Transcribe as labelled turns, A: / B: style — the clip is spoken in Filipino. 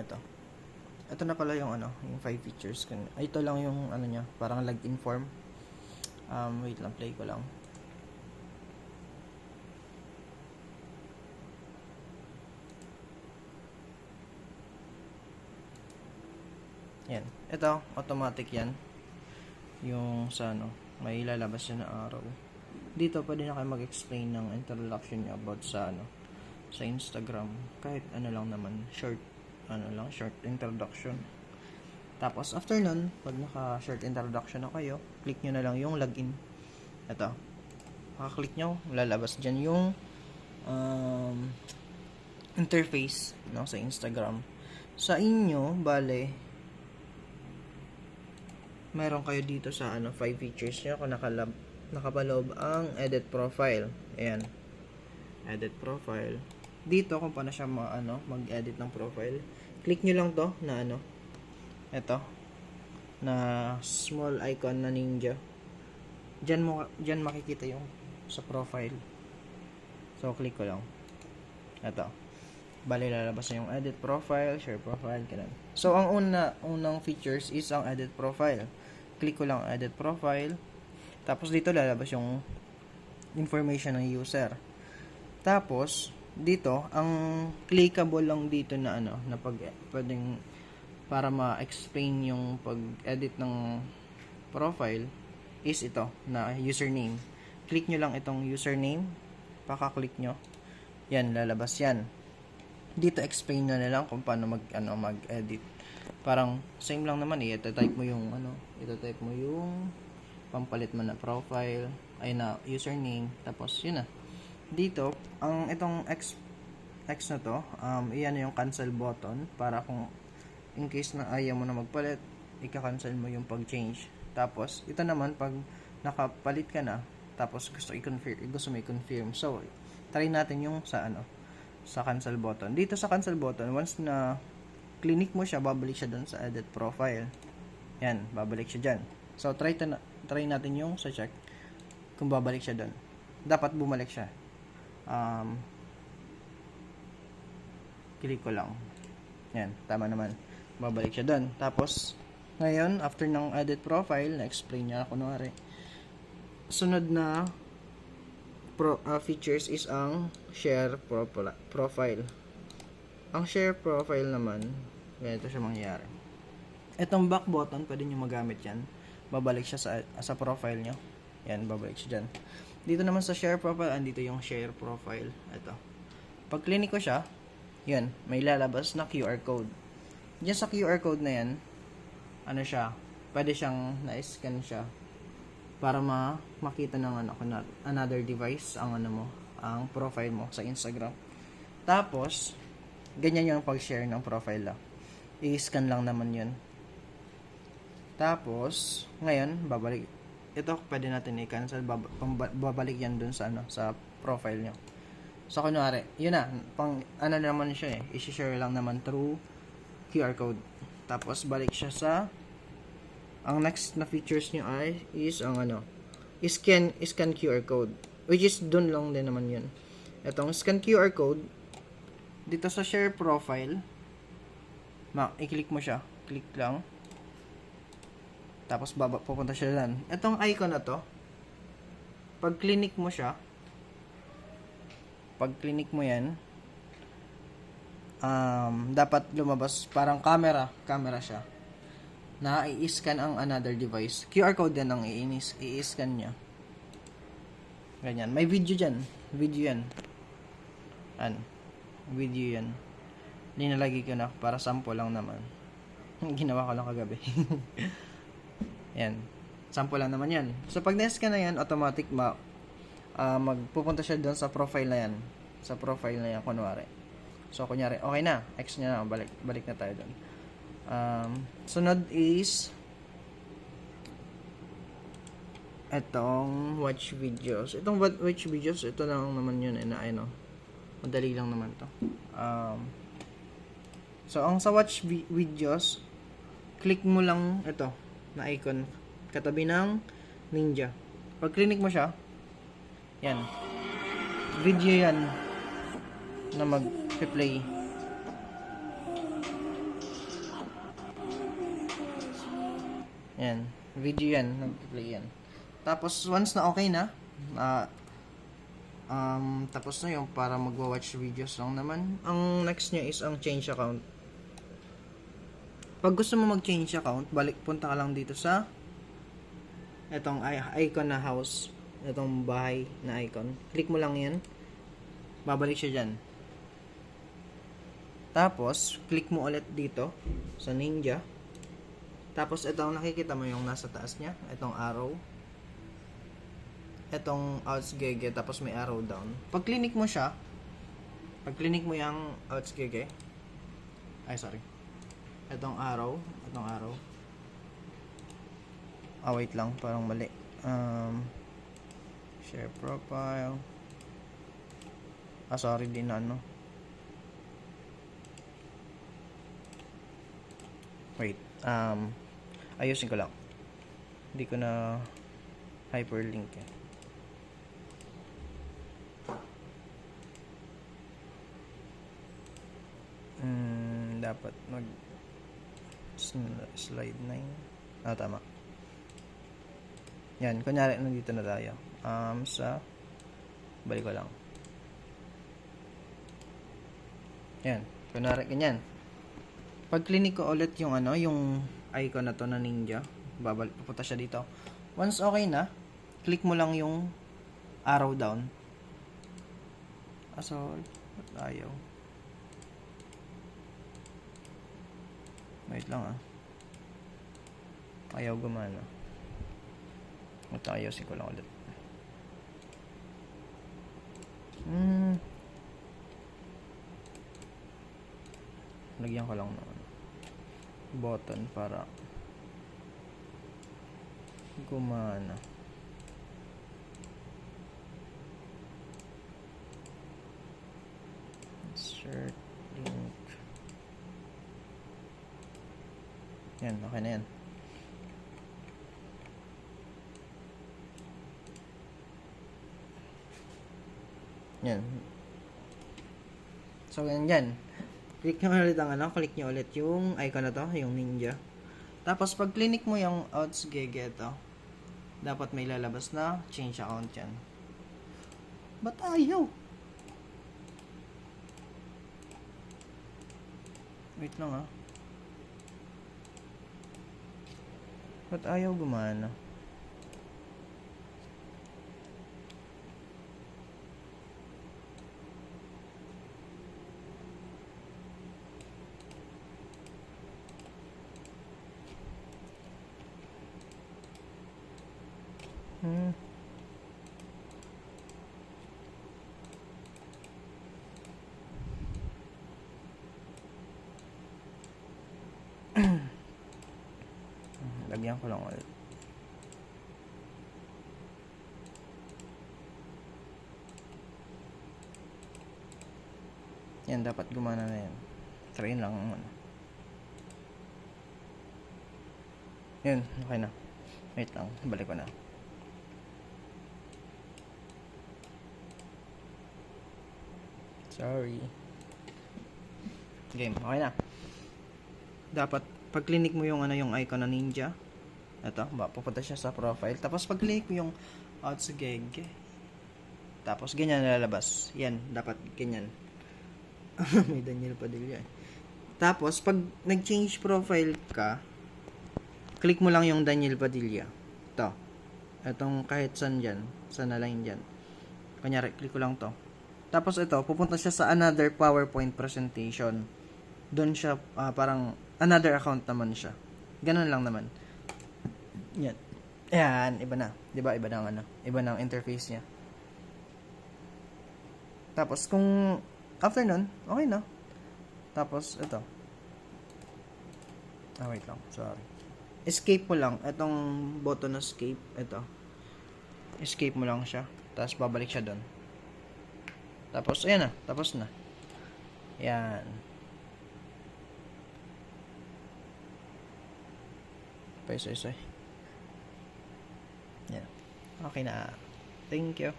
A: ito. Ito na pala yung yung 5 features. Ito lang yung niya, parang login form. Wait lang, play ko lang. Yan. Ito, automatic yan. Yung sa may lalabas siya na arrow. Dito, pwede na kayo mag-explain ng introduction niya about sa sa Instagram. Kahit lang naman, short introduction. Tapos, after nun, pag naka-short introduction na kayo, click nyo na lang yung login. Ito. Maka-click nyo, lalabas dyan yung interface sa Instagram. Sa inyo, bale, meron kayo dito sa 5 features nyo kung nakapaloob ang edit profile. Ayan. Edit profile. Dito kung paano siya mag-edit ng profile. Click nyo lang to na ito na small icon na ninja. Diyan makikita yung sa profile. So click ko lang. Ito. Bali lalabas na yung edit profile, share profile, ganun. So ang unang features is ang edit profile. Click ko lang edit profile. Tapos dito lalabas yung information ng user. Tapos dito ang clickable lang dito na na pwedeng para ma-explain yung pag-edit ng profile is ito na username. Click nyo lang itong username. Paka-click nyo. Yan, lalabas yan. Dito explain na lang kung paano mag-edit. Parang same lang naman i-type mo yung i-type mo yung pampalit mo na profile, ay na username, tapos yun na. Dito, ang itong X na to, iyan yung cancel button para kung in case na ayaw mo na magpalit, ika-cancel mo yung pag-change. Tapos ito naman pag nakapalit ka na, tapos gusto mo i-confirm. So, try natin yung sa cancel button. Dito sa cancel button, once na click mo siya, babalik siya doon sa edit profile. Yan, babalik siya dyan. So, try natin yung sa check kung babalik siya doon. Dapat bumalik siya. Click ko lang. Yan, tama naman. Babalik siya doon. Tapos, ngayon, after ng edit profile, na-explain niya, kunwari, sunod na features is ang share profile. Ang share profile naman, ganito siya mangyayari. Itong back button, pwede nyo magamit yan. Babalik siya sa profile nyo. Yan, babalik siya dyan. Dito naman sa share profile, andito yung share profile. Ito. Pag click ko siya, yan, may lalabas na QR code. Diyan sa QR code na yan, siya, pwede siyang na-scan siya para makita ng another device ang ang profile mo sa Instagram. Tapos ganyan yung pag-share ng profile lang. I-scan lang naman 'yun. Tapos ngayon babalik ito, pwede natin i-cancel, babalik yan dun sa sa profile nyo. So kunwari, yun na, pang naman siya i-share lang naman through QR code. Tapos balik siya sa ang next na features nyo is ang scan QR code, which is dun lang din naman yun. Itong scan QR code dito sa share profile, i-click mo siya, click lang, tapos pupunta siya dyan. Itong icon na to, pag click mo siya, pag click mo yan, dapat lumabas parang camera siya na i-scan ang another device. QR code din ang i-scan niya. Ganyan. May video dyan. Video yan. Video yan. Linalagay ko na para sample lang naman. Ginawa ko lang kagabi. Yan. Sample lang naman yan. So, pag na-scan na yan, automatic magpupunta siya doon sa profile na yan. Sa profile na yan, kunwari. So, kunyari, okay na. X niya na. Balik na tayo doon. Sunod is itong watch videos. Itong watch videos, ito lang naman yun madali lang naman to. So ang sa watch videos, click mo lang ito na icon katabi ng ninja. Pag click mo siya, yan, video yan na mag-play. Yan. Video yan. Nag-play yan. Tapos, once na okay na, tapos na yung para magwa-watch videos lang naman. Ang next nyo is ang change account. Pag gusto mo mag-change account, punta ka lang dito sa itong icon na house. Itong bahay na icon. Click mo lang yan. Babalik siya dyan. Tapos, click mo ulit dito sa Ninja. Tapos, itong nakikita mo yung nasa taas niya. Itong arrow. Itong outs gege. Tapos, may arrow down. Pag click mo siya, pag click mo yung outs gege, itong arrow. Wait lang. Parang mali. Share profile. Sorry din na ano. Wait. Ayusin ko lang. Hindi ko na hyperlink eh. Dapat mag slide 9. Tama. Yan, kunyari nandito na tayo. Balik ko lang. Yan, kunyari ganyan. Pag click ko ulit yung yung icon na to na Ninja, pupunta siya dito. Once okay na, click mo lang yung arrow down. Sorry, ayaw. Wait lang ayaw gumana. Ayusin ko lang ulit. Lagyan ko lang ng button para gumana. Insert link. Yan, okay na yan. Yan. So, yan. Click nyo ulit click nyo ulit yung icon na to, yung Ninja. Tapos, pag click mo yung outs gege to, dapat may lalabas na change account yan. Ba't ayaw? Wait lang Ba't ayaw gumana? Lagyan ko lang ulit. Yan, dapat gumana na yan. Try lang Yan, okay na. Wait lang, balik ko na. Sorry. Game, okay na. Dapat pag click mo yung yung icon na Ninja, ito, pupunta siya sa profile. Tapos pag click mo yung outs gege, tapos ganyan lalabas. Yan, dapat ganyan. May Daniel Padilla. Tapos pag nag-change profile ka, click mo lang yung Daniel Padilla. Ito. Itong kahit saan dyan, saan na line dyan. Kunyari, click ko lang to. Tapos ito, pupunta siya sa another PowerPoint presentation. Doon siya, parang another account naman siya. Ganun lang naman. Yan. Ayan, iba na. Diba? Iba na iba na ang interface niya. Tapos, kung after nun, okay na. Tapos, ito. Wait lang. Sorry. Escape mo lang. Itong button na escape. Ito. Escape mo lang siya. Tapos, babalik siya doon. Tapos, ayan na. Tapos na. Yan. Isa. Yan. Okay na. Thank you.